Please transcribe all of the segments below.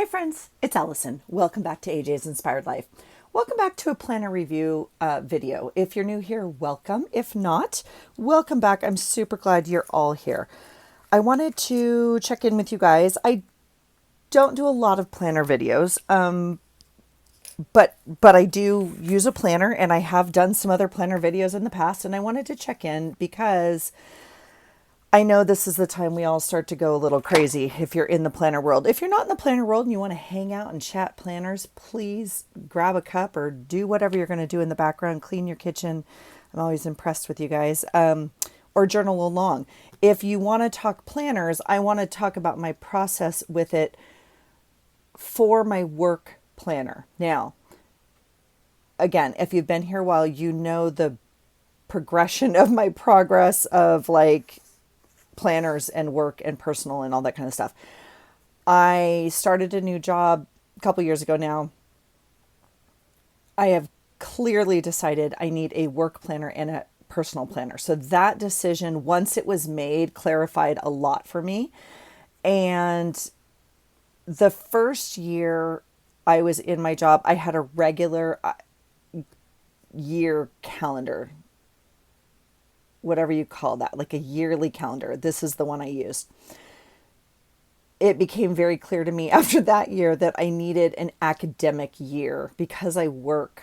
Hi friends, it's Allison. Welcome back to AJ's Inspired Life. Welcome back to a planner review video. If you're new here, welcome. If not, welcome back. I'm super glad you're all here. I wanted to check in with you guys. I don't do a lot of planner videos, but I do use a planner, and I have done some other planner videos in the past, and I wanted to check in because I know this is the time we all start to go a little crazy if you're in the planner world. If you're not in the planner world and you want to hang out and chat planners, please grab a cup or do whatever you're going to do in the background, clean your kitchen. I'm always impressed with you guys. Or journal along. If you want to talk planners, I want to talk about my process with it for my work planner. Now, again, if you've been here a while, you know the progression of my progress of like planners and work and personal and all that kind of stuff. I started a new job a couple years ago now. I have clearly decided I need a work planner and a personal planner. So that decision, once it was made, clarified a lot for me. And the first year I was in my job, I had a regular year calendar, whatever you call that, like a yearly calendar. This is the one I used. It became very clear to me after that year that I needed an academic year because I work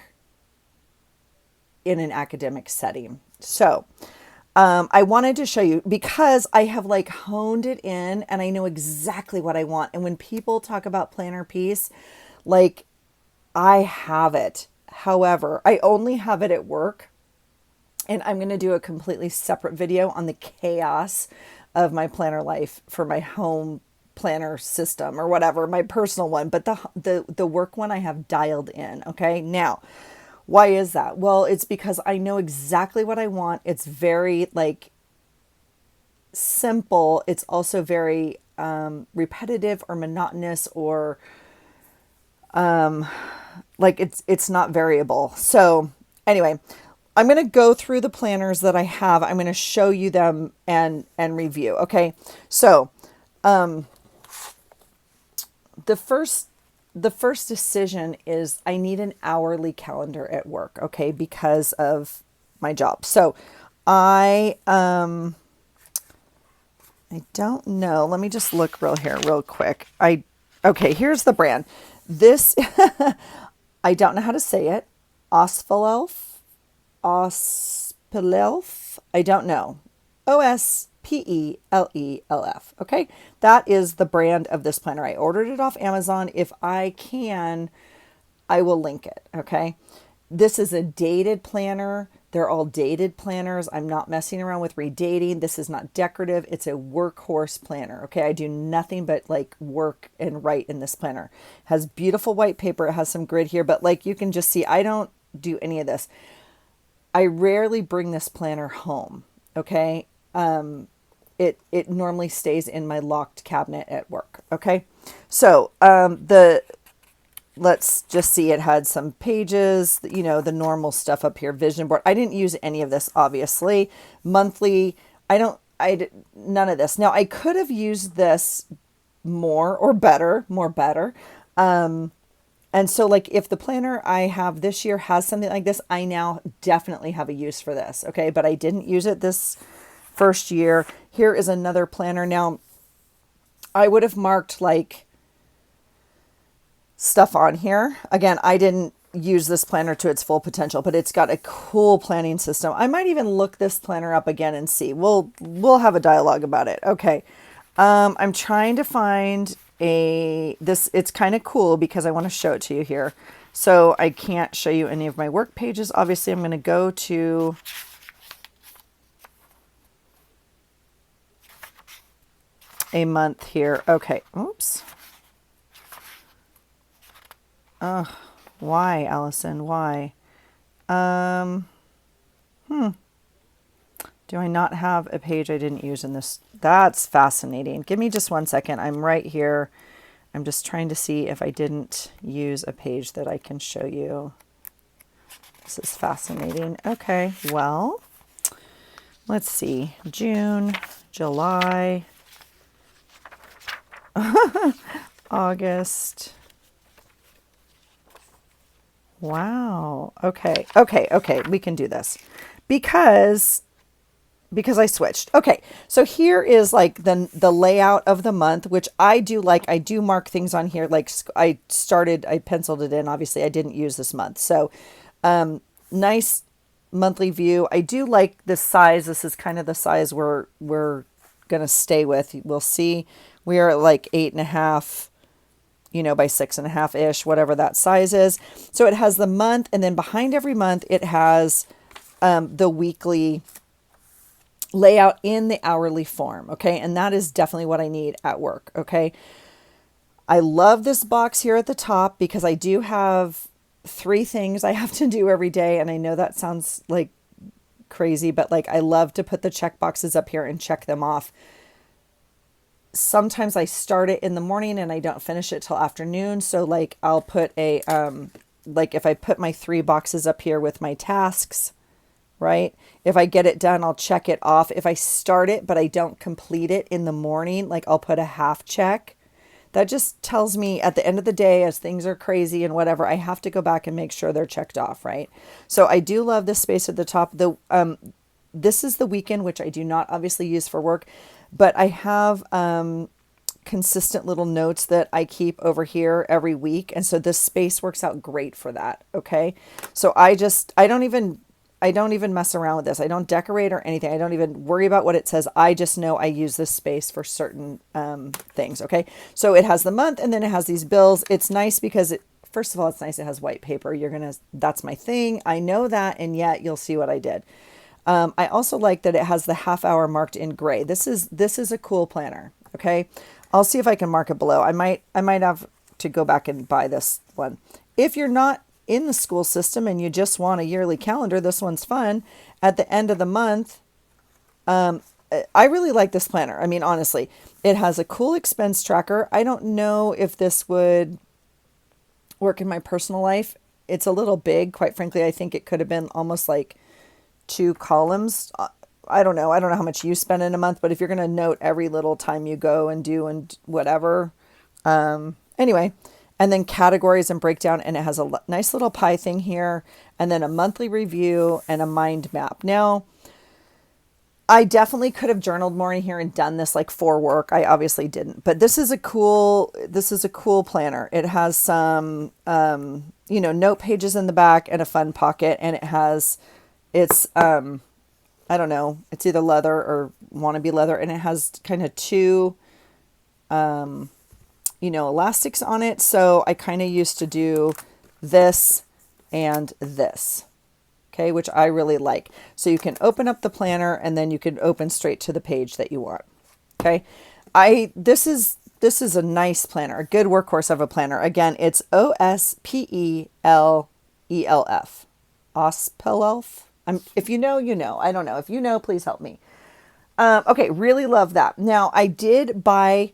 in an academic setting. So I wanted to show you because I have like honed it in and I know exactly what I want. And when people talk about planner piece, like I have it. However, I only have it at work. And I'm going to do a completely separate video on the chaos of my planner life for my home planner system or whatever, my personal one. But the work one I have dialed in. Okay. Now, why is that? Well, it's because I know exactly what I want. It's very like simple. It's also very repetitive or monotonous or like it's not variable. So anyway, I'm going to go through the planners that I have. I'm going to show you them and review. Okay. So, the first decision is I need an hourly calendar at work. Okay. Because of my job. So I don't know. Let me just look real quick. Okay. Here's the brand. This, I don't know how to say it. Ospelelf. I don't know. Ospelelf. Okay. That is the brand of this planner. I ordered it off Amazon. If I can, I will link it. Okay. This is a dated planner. They're all dated planners. I'm not messing around with redating. This is not decorative. It's a workhorse planner. Okay. I do nothing but like work and write in this planner. It has beautiful white paper. It has some grid here, but like you can just see, I don't do any of this. I rarely bring this planner home. Okay. It normally stays in my locked cabinet at work. Okay. So, let's just see, it had some pages, you know, the normal stuff up here, vision board. I didn't use any of this, obviously. Monthly, none of this. Now I could have used this more better. And so like if the planner I have this year has something like this, I now definitely have a use for this. Okay. But I didn't use it this first year. Here is another planner. Now I would have marked like stuff on here. Again, I didn't use this planner to its full potential, but it's got a cool planning system. I might even look this planner up again and see. We'll have a dialogue about it. Okay. I'm trying to find it's kind of cool because I want to show it to you here. So I can't show you any of my work pages. Obviously, I'm going to go to a month here. Okay. Oops. Why, Allison? Why? Do I not have a page I didn't use in this? That's fascinating. Give me just 1 second. I'm right here. I'm just trying to see if I didn't use a page that I can show you. This is fascinating. Okay, well, let's see. June, July, August. Wow. Okay. Okay. Okay. We can do this because I switched. Okay. So here is like the layout of the month, which I do like. I do mark things on here. Like I penciled it in. Obviously, I didn't use this month. So nice monthly view. I do like this size. This is kind of the size we're gonna stay with. We'll see. We are at like 8.5, by 6.5 ish, whatever that size is. So it has the month, and then behind every month, it has the weekly layout in the hourly form. Okay. And that is definitely what I need at work. Okay. I love this box here at the top because I do have 3 things I have to do every day. And I know that sounds like crazy, but like I love to put the check boxes up here and check them off. Sometimes I start it in the morning and I don't finish it till afternoon. So like I'll put like if I put my 3 boxes up here with my tasks, right? If I get it done, I'll check it off. If I start it, but I don't complete it in the morning, like I'll put a half check. That just tells me at the end of the day, as things are crazy and whatever, I have to go back and make sure they're checked off, right? So I do love this space at the top. This is the weekend, which I do not obviously use for work, but I have consistent little notes that I keep over here every week. And so this space works out great for that. Okay. So I don't even mess around with this. I don't decorate or anything. I don't even worry about what it says. I just know I use this space for certain things. Okay. So it has the month and then it has these bills. It's nice because first of all, it's nice. It has white paper. That's my thing. I know that. And yet you'll see what I did. I also like that it has the half hour marked in gray. This is a cool planner. Okay. I'll see if I can mark it below. I might have to go back and buy this one. If you're not in the school system and you just want a yearly calendar, this one's fun. At the end of the month, I really like this planner. I mean, honestly, it has a cool expense tracker. I don't know if this would work in my personal life. It's a little big. Quite frankly, I think it could have been almost like 2 columns. I don't know. I don't know how much you spend in a month, but if you're going to note every little time you go and do and whatever. Anyway, and then categories and breakdown, and it has a nice little pie thing here, and then a monthly review and a mind map. Now, I definitely could have journaled more in here and done this like for work. I obviously didn't, but this is a cool planner. It has some, note pages in the back and a fun pocket, and it's I don't know, it's either leather or wannabe leather, and it has kind of 2 elastics on it. So I kind of used to do this and this, okay, which I really like. So you can open up the planner and then you can open straight to the page that you want. Okay. This is a nice planner, a good workhorse of a planner. Again, it's OSPELELF. Ospelelf. If you know, you know. I don't know. If you know, please help me. Okay, really love that. Now, I did buy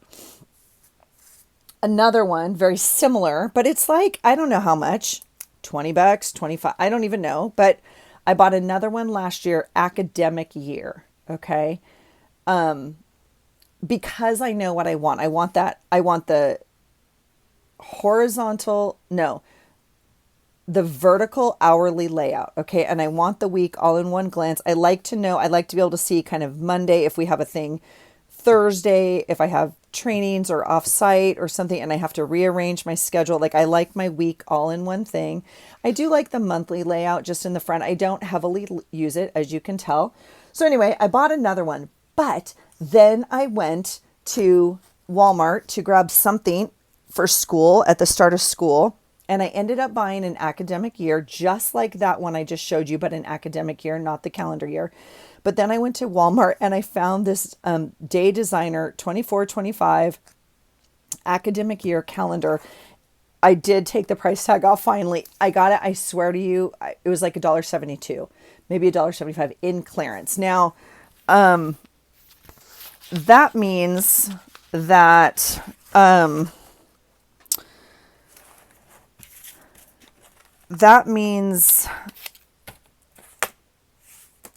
another one very similar, but it's like, I don't know how much, $20, 25, I don't even know, but I bought another one last year, academic year. Okay. Because I know what I want. I want the vertical hourly layout. Okay. And I want the week all in one glance. I like to be able to see kind of Monday if we have a thing, Thursday if I have trainings or off site or something and I have to rearrange my schedule. Like I like my week all in one thing. I do like the monthly layout just in the front. I don't heavily use it, as you can tell. So anyway, I bought another one, but then I went to Walmart to grab something for school at the start of school. And I ended up buying an academic year, just like that one I just showed you, but an academic year, not the calendar year. But then I went to Walmart and I found this Day Designer 24-25 academic year calendar. I did take the price tag off finally. I got it. I swear to you, it was like $1.72, maybe $1.75 in clearance. Now, that means that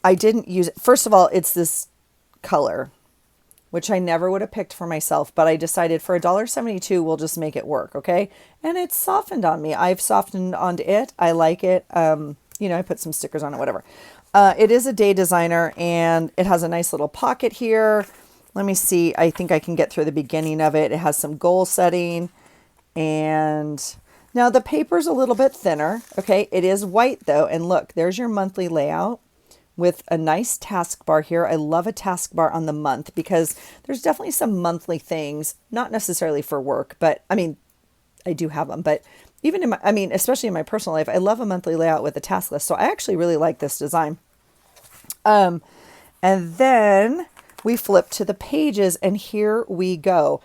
I didn't use it. First of all, it's this color. which I never would have picked for myself, but I decided for $1.72, we'll just make it work. Okay. And it's softened on me. I've softened onto it. I like it. I put some stickers on it, whatever. It is a Day Designer, and it has a nice little pocket here. Let me see. I think I can get through the beginning of it. It has some goal setting, and now the paper's a little bit thinner. Okay. It is white though. And look, there's your monthly layout with a nice taskbar here. I love a taskbar on the month because there's definitely some monthly things, not necessarily for work, but I mean, I do have them, but even especially in my personal life, I love a monthly layout with a task list. So I actually really like this design. And then we flip to the pages, and here we go.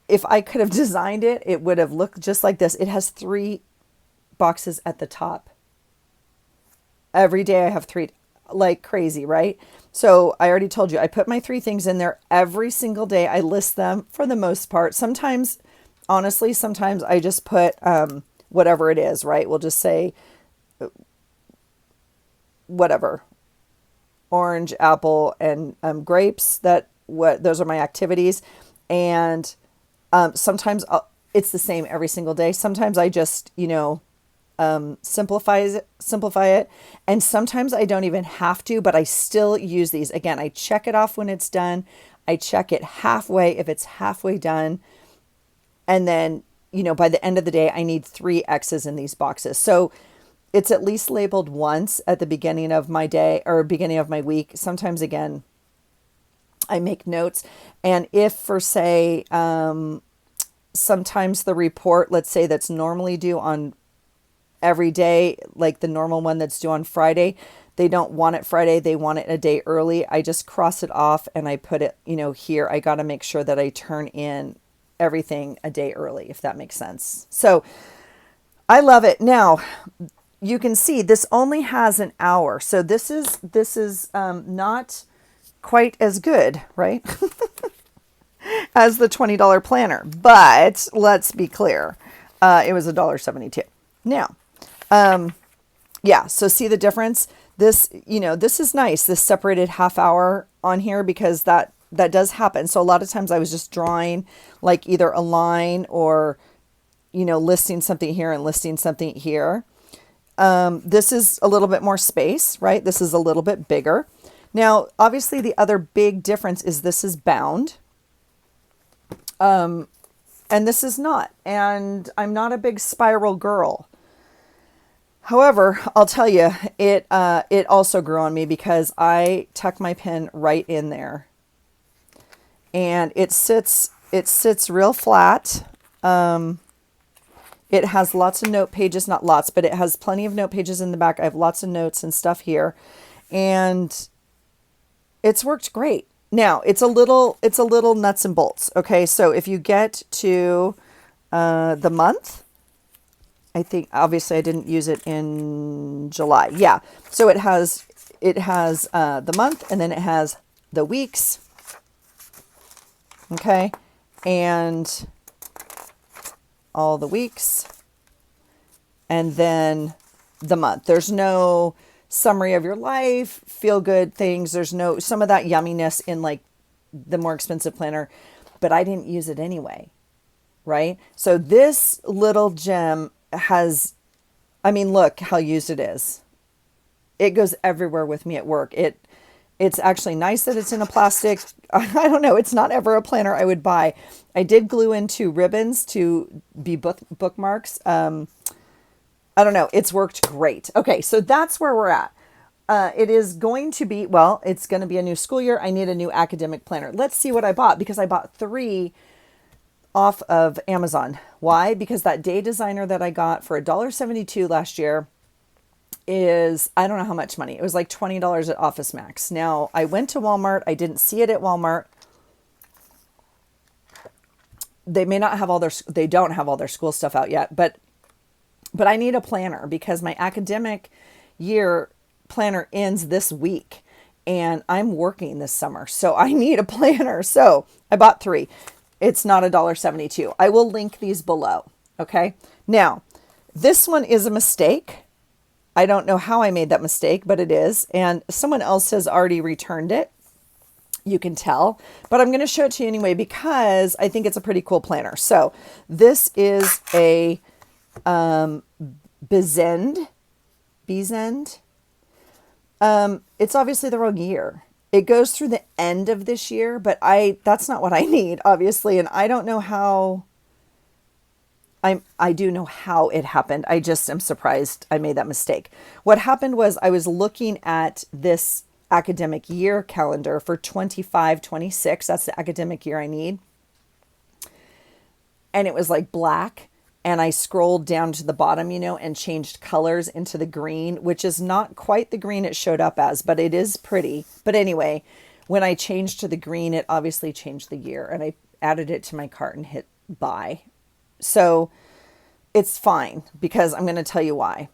If I could have designed it, it would have looked just like this. It has 3 boxes at the top. Every day I have 3, like crazy, right? So I already told you, I put my 3 things in there every single day. I list them for the most part. Sometimes, honestly, sometimes I just put whatever it is, right? We'll just say whatever, orange, apple, and grapes. Those are my activities. And sometimes it's the same every single day. Sometimes I just, simplify it. And sometimes I don't even have to, but I still use these. Again, I check it off when it's done. I check it halfway if it's halfway done. And then, by the end of the day, I need 3 X's in these boxes. So it's at least labeled once at the beginning of my day or beginning of my week. Sometimes, again, I make notes. And if for say, sometimes the report, let's say that's normally due on every day, like the normal one that's due on Friday, they don't want it Friday, they want it a day early. I just cross it off and I put it, here. I got to make sure that I turn in everything a day early, if that makes sense. So I love it. Now you can see this only has an hour. So this is not quite as good, right? as the $20 planner, but let's be clear. It was $1.72. Now, yeah, so see the difference? This, this is nice, this separated half hour on here, because that does happen. So a lot of times I was just drawing like either a line or, listing something here and listing something here. This is a little bit more space, right? This is a little bit bigger. Now, obviously the other big difference is this is bound. And this is not, and I'm not a big spiral girl. However, I'll tell you, it also grew on me because I tuck my pen right in there, and it sits real flat. It has lots of note pages, not lots, but it has plenty of note pages in the back. I have lots of notes and stuff here, and it's worked great. Now it's a little nuts and bolts. Okay. So if you get to, the month, I think obviously I didn't use it in July. Yeah. So it has the month, and then it has the weeks. Okay. And all the weeks, and then the month. There's no summary of your life, feel good things. There's no, some of that yumminess in like the more expensive planner, but I didn't use it anyway. Right. So this little gem has, look how used it is. It goes everywhere with me at work. It's actually nice that it's in a plastic. I don't know. It's not ever a planner I would buy. I did glue in 2 ribbons to be bookmarks. I don't know. It's worked great. Okay. So that's where we're at. It is going to be, it's going to be a new school year. I need a new academic planner. Let's see what I bought, because I bought 3 off of Amazon. Why? Because that Day Designer that I got for $1.72 last year is, I don't know how much money. It was like $20 at Office Max. Now I went to Walmart. I didn't see it at Walmart. They may not have they don't have all their school stuff out yet, but I need a planner because my academic year planner ends this week and I'm working this summer. So I need a planner. So I bought 3. It's not $1.72. I will link these below. Okay. Now this one is a mistake. I don't know how I made that mistake, but it is. And someone else has already returned it. You can tell, but I'm going to show it to you anyway because I think it's a pretty cool planner. So this is a Bezend. It's obviously the wrong year. It goes through the end of this year, but that's not what I need, obviously, and I don't know how. I do know how it happened. I just am surprised I made that mistake. What happened was I was looking at this academic year calendar for 25-26. That's the academic year I need. And it was like black. And I scrolled down to the bottom, and changed colors into the green, which is not quite the green it showed up as, but it is pretty. But anyway, when I changed to the green, it obviously changed the year, and I added it to my cart and hit buy. So it's fine because I'm going to tell you why.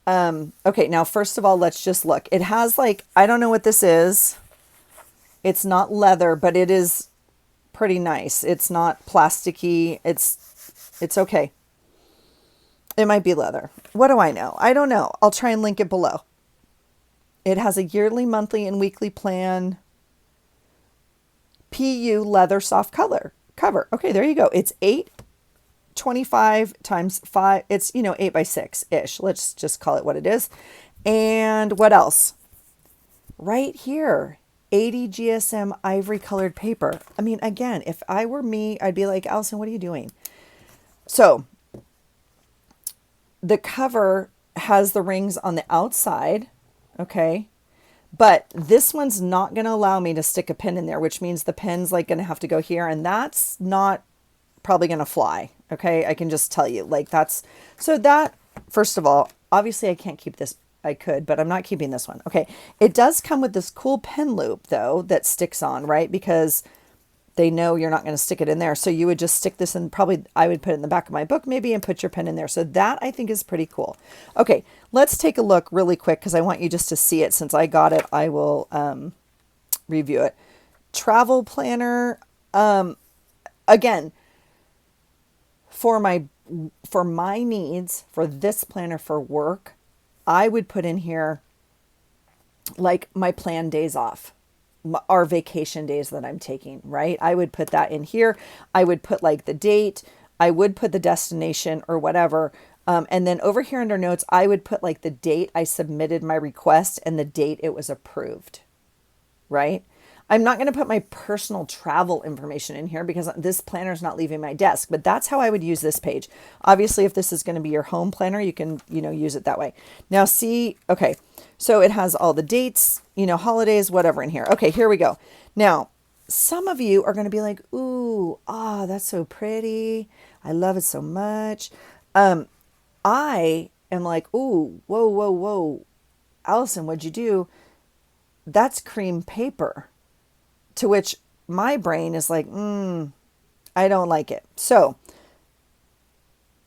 Okay, now, first of all, let's just look. It has I don't know what this is. It's not leather, but it is pretty nice. It's not plasticky. It's okay. It might be leather. What do I know? I don't know. I'll try and link it below. It has a yearly, monthly, and weekly plan. PU leather soft cover. Okay, there you go. It's 825 times 5. It's, 8 by 6-ish. Let's just call it what it is. And what else? Right here, 80 GSM ivory colored paper. I mean, again, if I were me, I'd be like, Allison, what are you doing? So the cover has the rings on the outside, okay? But this one's not going to allow me to stick a pin in there, which means the pin's going to have to go here, and that's not probably going to fly, okay? I can just tell you, so that, first of all, obviously I can't keep this. I could, but I'm not keeping this one. Okay, it does come with this cool pin loop, though, that sticks on, right? Because they know you're not going to stick it in there. So you would just stick this in, probably I would put it in the back of my book maybe and put your pen in there. So that I think is pretty cool. Okay, let's take a look really quick because I want you just to see it. Since I got it, I will review it. Travel planner. Again, for my needs, for this planner for work, I would put in here my planned days off. Our vacation days that I'm taking, right? I would put that in here. I would put the date. I would put the destination or whatever. And then over here under notes, I would put the date I submitted my request and the date it was approved, right? I'm not going to put my personal travel information in here because this planner is not leaving my desk, but that's how I would use this page. Obviously, if this is going to be your home planner, you can, use it that way. Now see, okay, so it has all the dates, holidays, whatever in here. Okay, here we go. Now, some of you are going to be like, ooh, that's so pretty. I love it so much. I am like, ooh, whoa. Allison, what'd you do? That's cream paper. To which my brain is like, I don't like it. So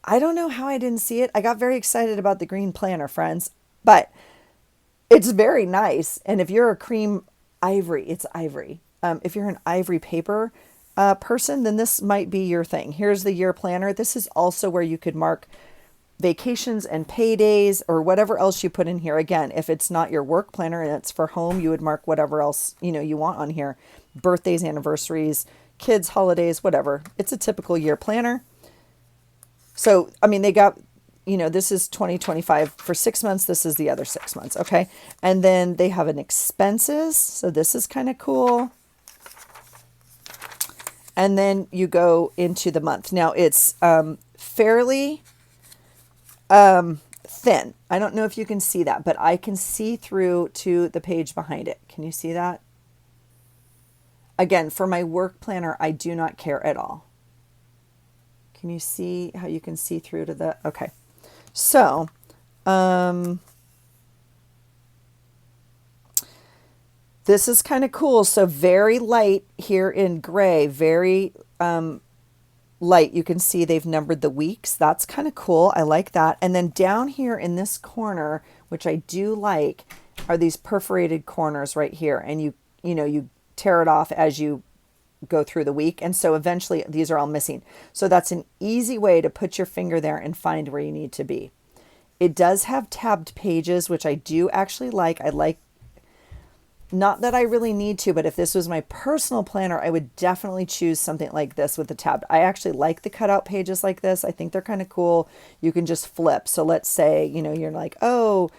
I don't know how I didn't see it. I got very excited about the green planner, friends, but it's very nice. And if you're a cream ivory, it's ivory. If you're an ivory paper person, then this might be your thing. Here's the year planner. This is also where you could mark vacations and paydays or whatever else you put in here. Again, if it's not your work planner and it's for home, you would mark whatever else, you want on here. Birthdays, anniversaries, kids, holidays, whatever. It's a typical year planner. So, I mean, they got, this is 2025 for 6 months. This is the other 6 months. Okay. And then they have an expenses. So this is kind of cool. And then you go into the month. Now it's fairly thin. I don't know if you can see that, but I can see through to the page behind it. Can you see that? Again, for my work planner, I do not care at all. Can you see how you can see through to the, okay. So, this is kind of cool. So very light here in gray, very, light. You can see they've numbered the weeks. That's kind of cool. I like that. And then down here in this corner, which I do like, are these perforated corners right here. And you tear it off as you go through the week. And so eventually these are all missing. So that's an easy way to put your finger there and find where you need to be. It does have tabbed pages, which I do actually like. Not that I really need to, but if this was my personal planner, I would definitely choose something like this with the tab. I actually like the cutout pages like this. I think they're kind of cool. You can just flip. So let's say, you're like, oh,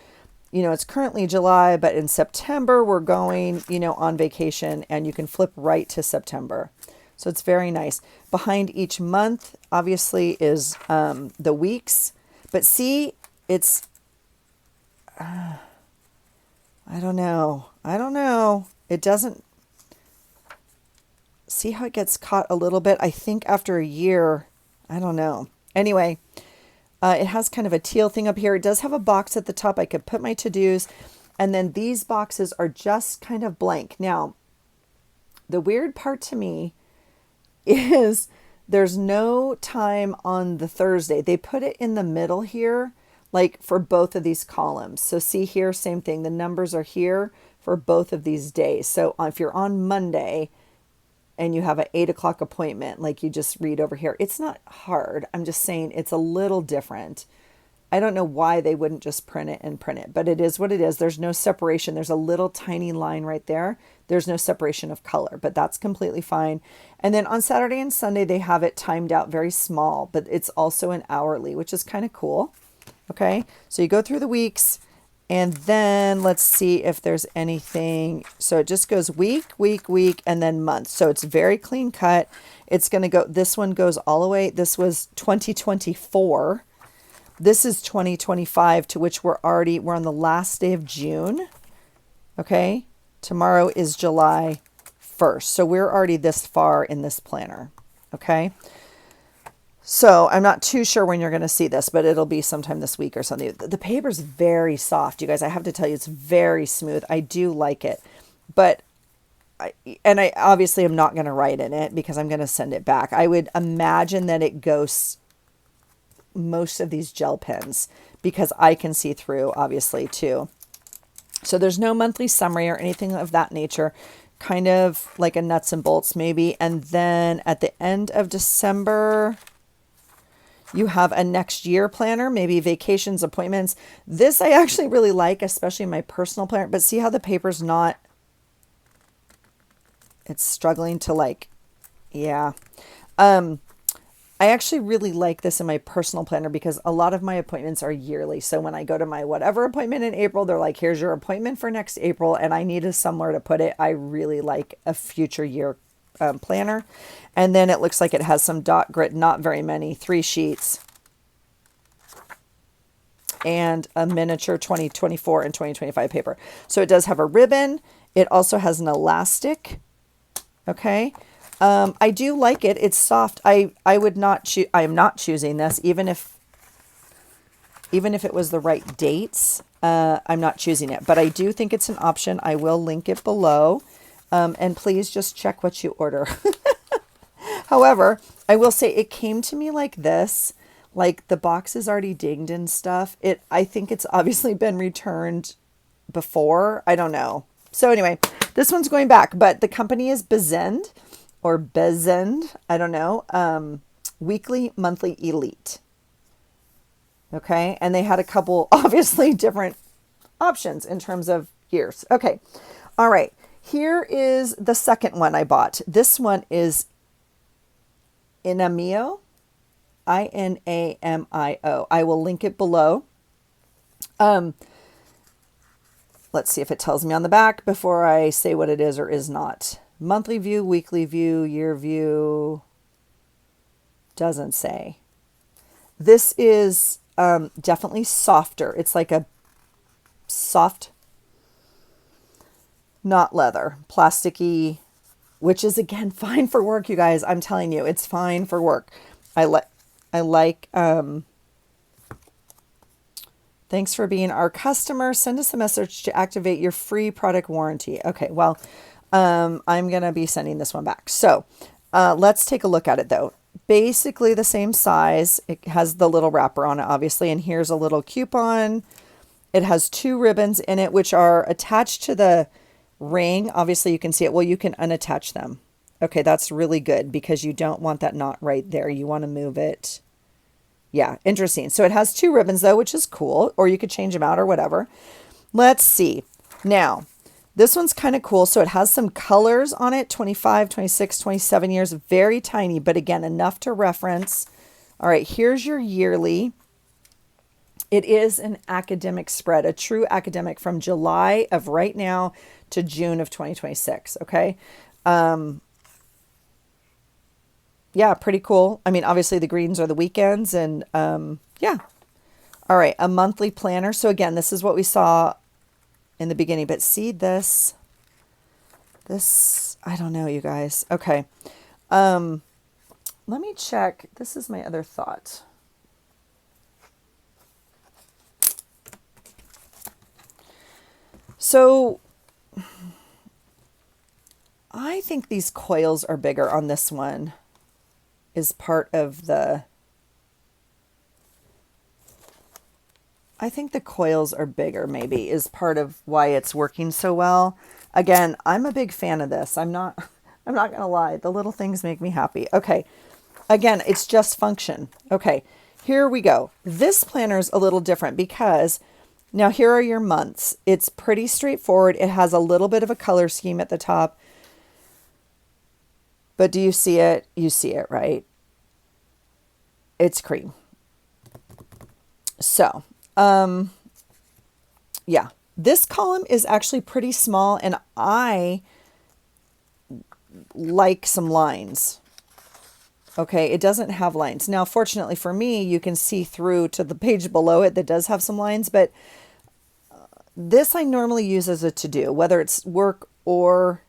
it's currently July, but in September we're going, on vacation, and you can flip right to September. So it's very nice. Behind each month, obviously, is the weeks. But see, it's, I don't know. It doesn't, see how it gets caught a little bit? I think after a year, I don't know. Anyway, it has kind of a teal thing up here. It does have a box at the top. I could put my to-dos. And then these boxes are just kind of blank. Now, the weird part to me is there's no time on the Thursday. They put it in the middle here, like for both of these columns. So see here, same thing. The numbers are here for both of these days. So if you're on Monday and you have an 8 o'clock appointment, like you just read over here, it's not hard. I'm just saying it's a little different. I don't know why they wouldn't just print it, but it is what it is. There's no separation. There's a little tiny line right there. There's no separation of color, but that's completely fine. And then on Saturday and Sunday, they have it timed out very small, but it's also an hourly, which is kind of cool. Okay, so you go through the weeks, and then let's see if there's anything. So it just goes week, and then month. So it's very clean cut. It's going to go, this one goes all the way. This was 2024. This is 2025, to which we're on the last day of June. Okay, tomorrow is July 1st. So we're already this far in this planner. Okay. So I'm not too sure when you're going to see this, but it'll be sometime this week or something. The paper's very soft, you guys. I have to tell you, it's very smooth. I do like it, but I obviously am not going to write in it because I'm going to send it back. I would imagine that it goes most of these gel pens because I can see through, obviously, too. So there's no monthly summary or anything of that nature. Kind of like a nuts and bolts maybe. And then at the end of December, you have a next year planner, maybe vacations, appointments. This I actually really like, especially my personal planner. But see how the paper's not, it's struggling to like, yeah. I actually really like this in my personal planner because a lot of my appointments are yearly. So when I go to my whatever appointment in April, they're like, here's your appointment for next April. And I needed somewhere to put it. I really like a future year planner. And then it looks like it has some dot grit, not very many, 3 sheets. And a miniature 2024 and 2025 paper. So it does have a ribbon. It also has an elastic. Okay. I do like it. It's soft. I would not choose, I am not choosing this, even if it was the right dates, I'm not choosing it, but I do think it's an option. I will link it below. And please just check what you order. However, I will say it came to me like this, like the box is already dinged and stuff. I think it's obviously been returned before. I don't know. So anyway, this one's going back, but the company is Bezend. Or Bezend, I don't know, weekly, monthly, elite. Okay, and they had a couple, obviously, different options in terms of years. Okay, all right, here is the second one I bought. This one is Inamio, Inamio. I will link it below. Let's see if it tells me on the back before I say what it is or is not. Monthly view, weekly view, year view, doesn't say. This is definitely softer. It's like a soft, not leather, plasticky, which is again fine for work, you guys. I'm telling you, it's fine for work. I like thanks for being our customer. Send us a message to activate your free product warranty. Okay, well, I'm going to be sending this one back. So let's take a look at it though. Basically the same size. It has the little wrapper on it, obviously. And here's a little coupon. It has 2 ribbons in it, which are attached to the ring. Obviously you can see it. Well, you can unattach them. Okay, that's really good because you don't want that knot right there. You want to move it. Yeah, interesting. So it has 2 ribbons though, which is cool. Or you could change them out or whatever. Let's see. Now, This one's kind of cool. So it has some colors on it, 25, 26, 27 years, very tiny, but again, enough to reference. All right, here's your yearly. It is an academic spread, a true academic from July of right now to June of 2026. Okay. Yeah, pretty cool. I mean, obviously the greens are the weekends and yeah. All right, a monthly planner. So again, this is what we saw in the beginning, but see this, I don't know, you guys. Okay. Let me check. This is my other thought. So I think these coils are bigger on this one is part of the, I think the coils are bigger maybe is part of why it's working so well. Again, I'm a big fan of this. I'm not going to lie. The little things make me happy. Okay. Again, it's just function. Okay. Here we go. This planner is a little different because now here are your months. It's pretty straightforward. It has a little bit of a color scheme at the top. But do you see it? You see it, right? It's cream. So, yeah, this column is actually pretty small and I like some lines. Okay, it doesn't have lines. Now, fortunately for me, you can see through to the page below it that does have some lines, but this I normally use as a to-do, whether it's work or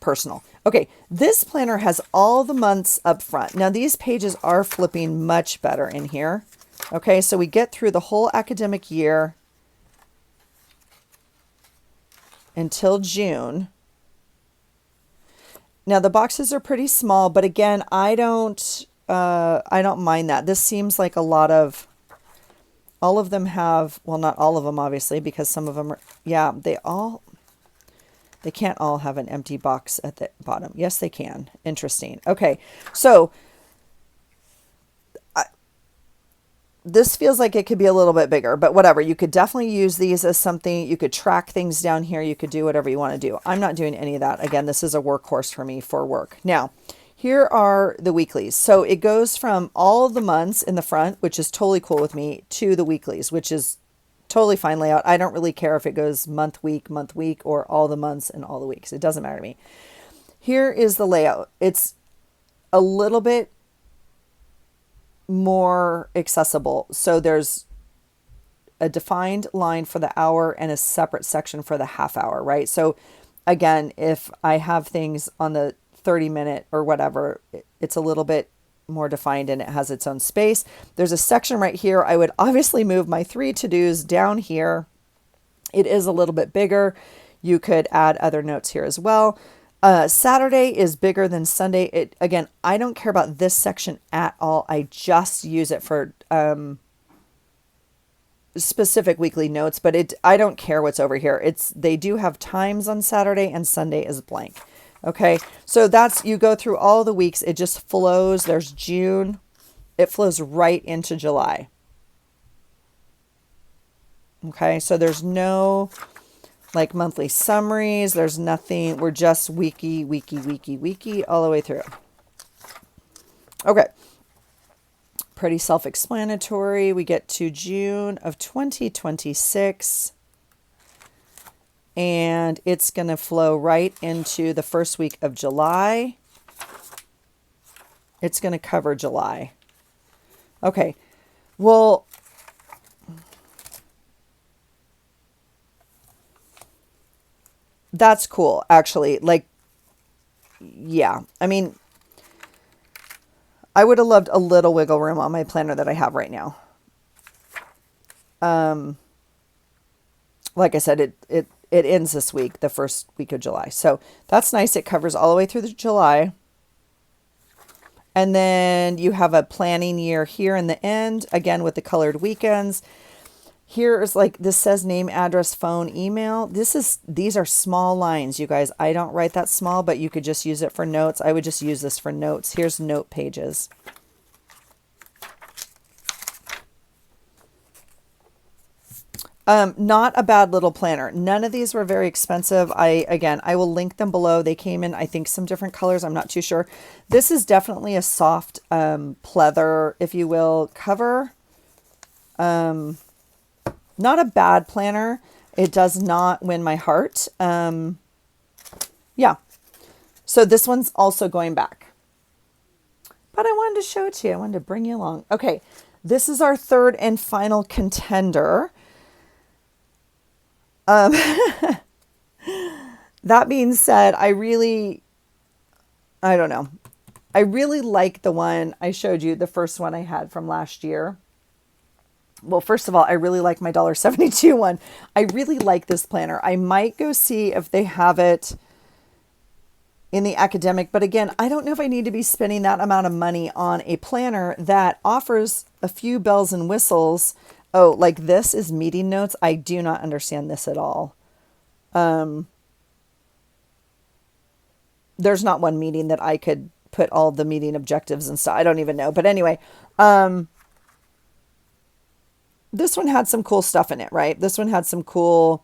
personal. Okay, this planner has all the months up front. Now, these pages are flipping much better in here. Okay, so we get through the whole academic year until June. Now the boxes are pretty small, but again, I don't mind that. This seems like a lot of, all of them have, well, not all of them obviously, because some of them are, yeah, they can't all have an empty box at the bottom. Yes, they can. Interesting. Okay, so this feels like it could be a little bit bigger, but whatever. You could definitely use these as something. You could track things down here. You could do whatever you want to do. I'm not doing any of that. Again, this is a workhorse for me for work. Now, here are the weeklies. So it goes from all of the months in the front, which is totally cool with me, to the weeklies, which is totally fine layout. I don't really care if it goes month, week, or all the months and all the weeks. It doesn't matter to me. Here is the layout. It's a little bit more accessible. So there's a defined line for the hour and a separate section for the half hour, right? So again, if I have things on the 30-minute or whatever, it's a little bit more defined and it has its own space. There's a section right here. I would obviously move my 3 to-dos down here. It is a little bit bigger. You could add other notes here as well. Saturday is bigger than Sunday. Again, I don't care about this section at all. I just use it for specific weekly notes, but I don't care what's over here. They do have times on Saturday and Sunday is blank. Okay, so you go through all the weeks. It just flows. There's June. It flows right into July. Okay, so there's no like monthly summaries. There's nothing. We're just weeky all the way through. Okay. Pretty self-explanatory. We get to June of 2026. And it's going to flow right into the first week of July. It's going to cover July. Okay. Well, that's cool, actually. Like, yeah. I mean, I would have loved a little wiggle room on my planner that I have right now. Like I said, it ends this week, the first week of July. So that's nice. It covers all the way through July. And then you have a planning year here in the end, again, with the colored weekends. Here is like, this says name, address, phone, email. These are small lines, you guys. I don't write that small, but you could just use it for notes. I would just use this for notes. Here's note pages. Not a bad little planner. None of these were very expensive. I will link them below. They came in, I think, some different colors. I'm not too sure. This is definitely a soft pleather, if you will, cover. Not a bad planner. It does not win my heart. Yeah. So this one's also going back. But I wanted to show it to you. I wanted to bring you along. Okay. This is our third and final contender. That being said, I don't know. I really like the one I showed you, the first one I had from last year. Well, first of all, I really like my $1.72 one. I really like this planner. I might go see if they have it in the academic, but again, I don't know if I need to be spending that amount of money on a planner that offers a few bells and whistles. Oh, like this is meeting notes. I do not understand this at all. There's not one meeting that I could put all the meeting objectives and stuff. I don't even know. But anyway, this one had some cool stuff in it, right? This one had some cool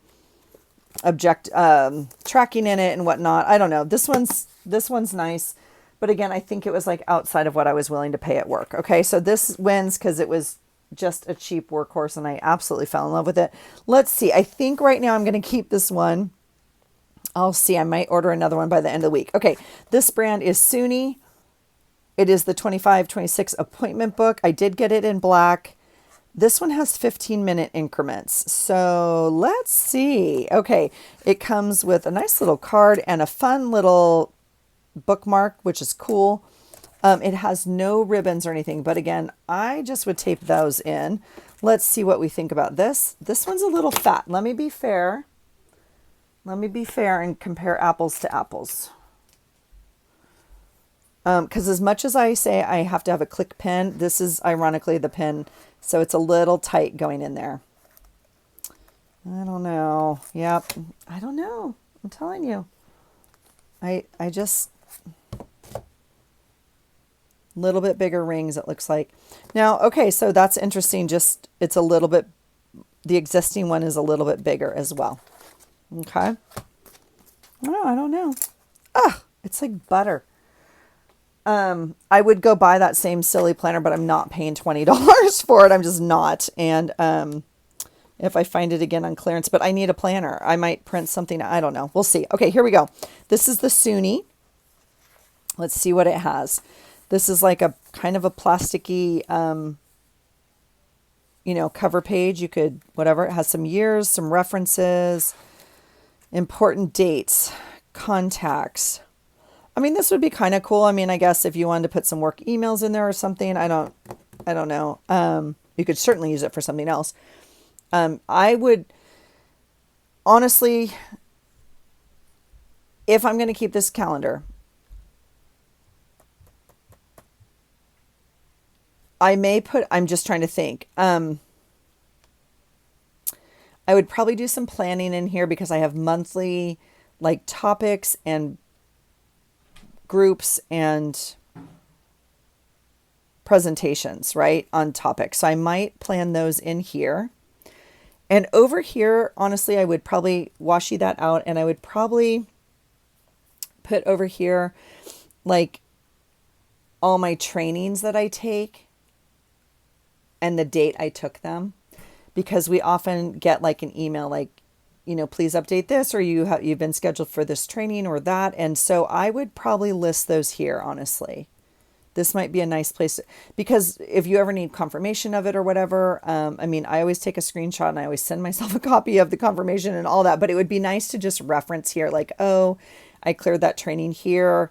tracking in it and whatnot. I don't know. This one's nice. But again, I think it was like outside of what I was willing to pay at work. Okay. So this wins because it was just a cheap workhorse and I absolutely fell in love with it. Let's see. I think right now I'm going to keep this one. I'll see. I might order another one by the end of the week. Okay. This brand is SUNY. It is the 25-26 appointment book. I did get it in black. This one has 15-minute increments. So let's see. Okay. It comes with a nice little card and a fun little bookmark, which is cool. It has no ribbons or anything, but again, I just would tape those in. Let's see what we think about this. This one's a little fat. Let me be fair. Let me be fair and compare apples to apples. Because as much as I say I have to have a click pen, this is ironically the pen, so it's a little tight going in there. I don't know. Yep. I don't know. I'm telling you. I just... little bit bigger rings, it looks like. Now, okay, so that's interesting. Just, it's a little bit, the existing one is a little bit bigger as well. Okay. Oh, I don't know. Ah, it's like butter. I would go buy that same silly planner, but I'm not paying $20 for it. I'm just not. And if I find it again on clearance, but I need a planner. I might print something. I don't know. We'll see. Okay, here we go. This is the SUNY. Let's see what it has. This is like a kind of a plasticky, cover page. You could, whatever. It has some years, some references, important dates, contacts. I mean, this would be kind of cool. I mean, I guess if you wanted to put some work emails in there or something, I don't know. You could certainly use it for something else. I would honestly, if I'm going to keep this calendar, I'm just trying to think. I would probably do some planning in here because I have monthly like topics and groups and presentations, right, on topics. So I might plan those in here. And over here, honestly, I would probably washi that out and I would probably put over here like all my trainings that I take and the date I took them, because we often get like an email like, please update this, or you've been scheduled for this training or that. And so I would probably list those here, honestly. This might be a nice place because if you ever need confirmation of it or whatever, I always take a screenshot and I always send myself a copy of the confirmation and all that, but it would be nice to just reference here like, oh, I cleared that training here.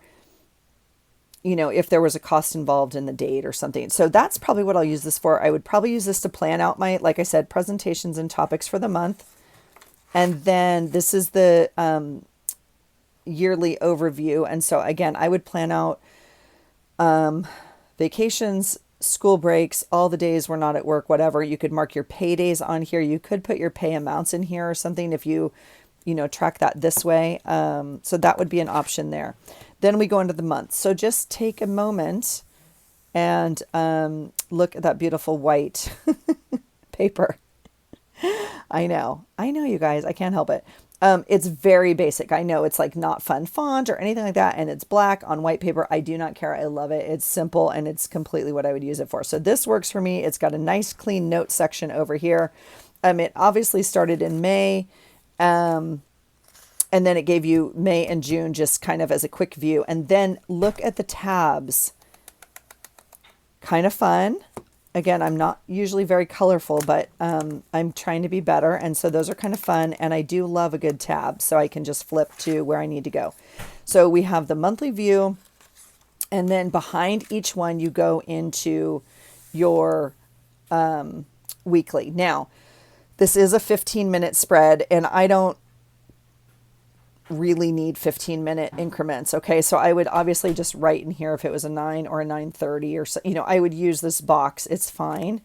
If there was a cost involved in the date or something. So that's probably what I'll use this for. I would probably use this to plan out my, like I said, presentations and topics for the month. And then this is the yearly overview. And so again, I would plan out vacations, school breaks, all the days we're not at work, whatever. You could mark your pay days on here. You could put your pay amounts in here or something if you track that this way. So that would be an option there. Then we go into the month. So just take a moment and look at that beautiful white paper. I know you guys, I can't help it. It's very basic. I know it's like not fun font or anything like that. And it's black on white paper. I do not care. I love it. It's simple and it's completely what I would use it for. So this works for me. It's got a nice clean note section over here. It obviously started in May. And then it gave you May and June just kind of as a quick view. And then look at the tabs. Kind of fun. Again, I'm not usually very colorful, but I'm trying to be better. And so those are kind of fun. And I do love a good tab, so I can just flip to where I need to go. So we have the monthly view. And then behind each one, you go into your weekly. Now, this is a 15-minute spread, and I don't really need 15-minute increments. Okay. So I would obviously just write in here if it was a 9 or a 9:30 or so, I would use this box. It's fine.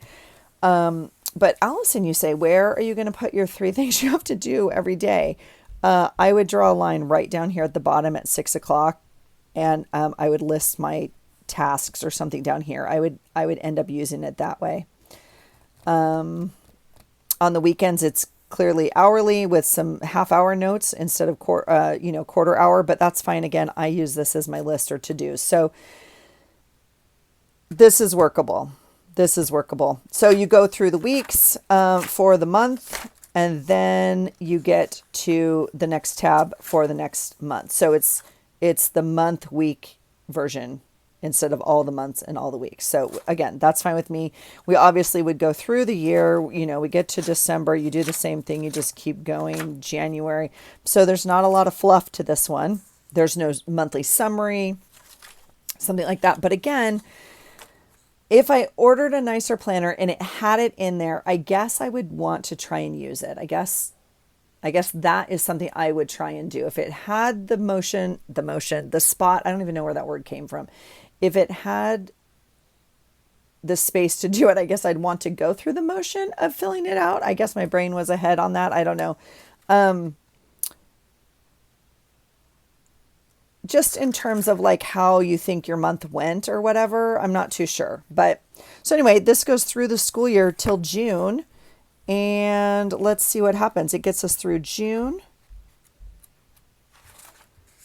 But Allison, you say, where are you going to put your 3 things you have to do every day? I would draw a line right down here at the bottom at 6 o'clock. And I would list my tasks or something down here. I would end up using it that way. On the weekends, it's clearly hourly with some half-hour notes instead of quarter hour, but that's fine. Again, I use this as my list or to-dos. So this is workable. This is workable. So you go through the weeks for the month, and then you get to the next tab for the next month. So it's the month week version instead of all the months and all the weeks. So again, that's fine with me. We obviously would go through the year, we get to December, you do the same thing. You just keep going. January. So there's not a lot of fluff to this one. There's no monthly summary, something like that. But again, if I ordered a nicer planner and it had it in there, I guess I would want to try and use it. I guess that is something I would try and do. If it had the spot, I don't even know where that word came from. If it had the space to do it, I guess I'd want to go through the motion of filling it out. I guess my brain was ahead on that. I don't know. Just in terms of like how you think your month went or whatever, I'm not too sure. But so anyway, this goes through the school year till June. And let's see what happens. It gets us through June.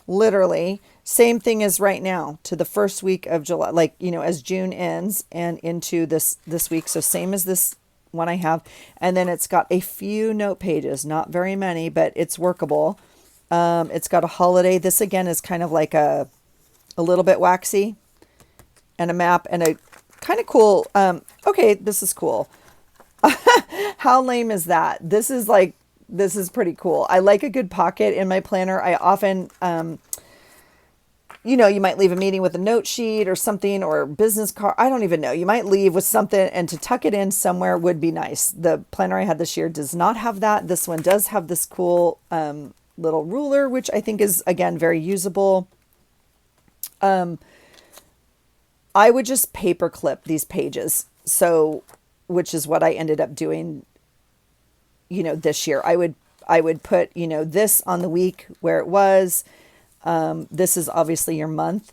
Literally, same thing as right now to the first week of July, like, as June ends and into this week. So same as this one I have. And then it's got a few note pages, not very many, but it's workable. It's got a holiday. This again is kind of like a little bit waxy, and a map and a kind of cool. Okay, this is cool. How lame is that? This is pretty cool. I like a good pocket in my planner. I often, you might leave a meeting with a note sheet or something, or business card. I don't even know. You might leave with something, and to tuck it in somewhere would be nice. The planner I had this year does not have that. This one does have this cool little ruler, which I think is, again, very usable. I would just paper clip these pages. So, which is what I ended up doing, this year. I would put, this on the week where it was. This is obviously your month,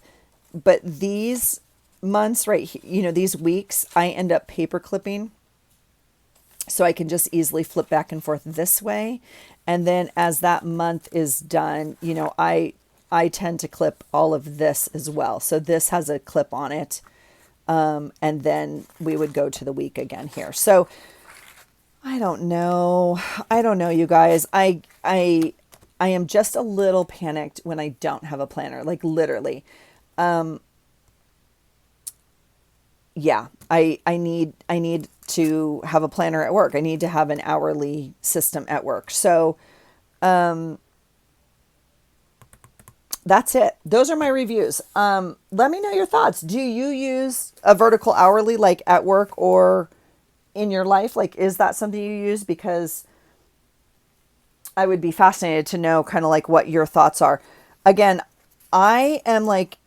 but these months right here, these weeks, I end up paper clipping. So I can just easily flip back and forth this way. And then as that month is done, I tend to clip all of this as well. So this has a clip on it. And then we would go to the week again here. So I don't know, you guys. I am just a little panicked when I don't have a planner, like literally. Yeah, I need to have a planner at work. I need to have an hourly system at work. So, that's it. Those are my reviews. Let me know your thoughts. Do you use a vertical hourly like at work or in your life? Like, is that something you use? Because I would be fascinated to know kind of like what your thoughts are. Again, I am like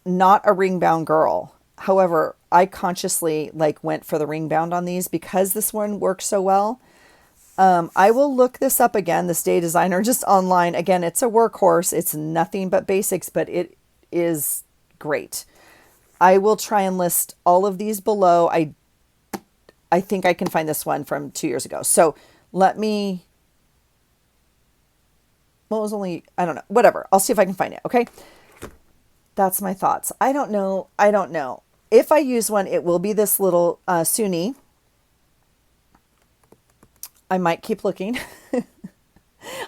not a ring bound girl. However, I consciously like went for the ring bound on these because this one works so well. I will look this up again, this Day Designer, just online. Again, it's a workhorse. It's nothing but basics, but it is great. I will try and list all of these below. I think I can find this one from 2 years ago. So let me, well, it was only, I don't know, whatever. I'll see if I can find it. Okay. That's my thoughts. I don't know. I don't know. If I use one, it will be this little Suni. I might keep looking.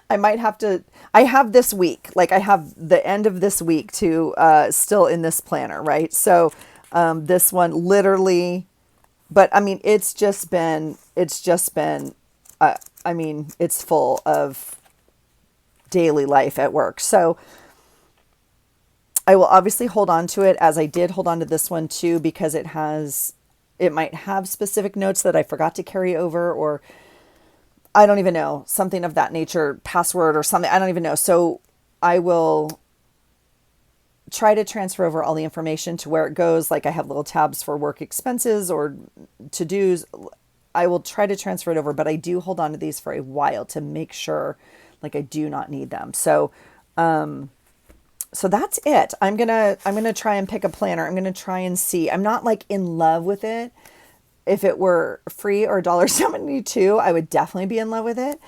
I might have to, I have this week, like I have the end of this week to still in this planner, right? So this one literally, but I mean, it's just been, I mean, it's full of daily life at work. So I will obviously hold on to it, as I did hold on to this one too, because it might have specific notes that I forgot to carry over, or I don't even know, something of that nature, password or something. I don't even know. So I will try to transfer over all the information to where it goes. Like I have little tabs for work expenses or to-dos. I will try to transfer it over, but I do hold on to these for a while to make sure like I do not need them. So, so that's it. I'm going to try and pick a planner. I'm going to try and see. I'm not like in love with it. If it were free or $1.72, I would definitely be in love with it.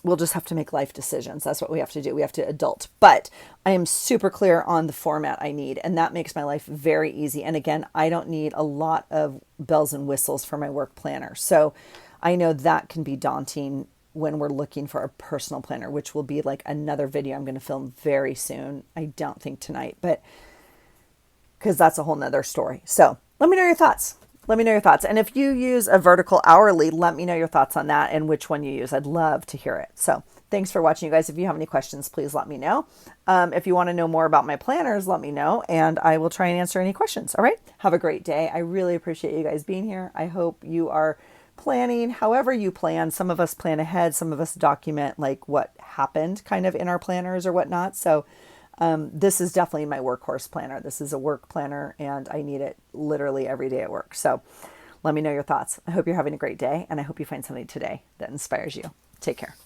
We'll just have to make life decisions. That's what we have to do. We have to adult. But I am super clear on the format I need, and that makes my life very easy. And again, I don't need a lot of bells and whistles for my work planner. So I know that can be daunting when we're looking for a personal planner, which will be like another video I'm going to film very soon. I don't think tonight, but because that's a whole nother story. So let me know your thoughts. Let me know your thoughts. And if you use a vertical hourly, let me know your thoughts on that and which one you use. I'd love to hear it. So thanks for watching, you guys. If you have any questions, please let me know. If you want to know more about my planners, let me know, and I will try and answer any questions. All right. Have a great day. I really appreciate you guys being here. I hope you are planning however you plan. Some of us plan ahead. Some of us document like what happened kind of in our planners or whatnot. So this is definitely my workhorse planner. This is a work planner and I need it literally every day at work. So let me know your thoughts. I hope you're having a great day and I hope you find something today that inspires you. Take care.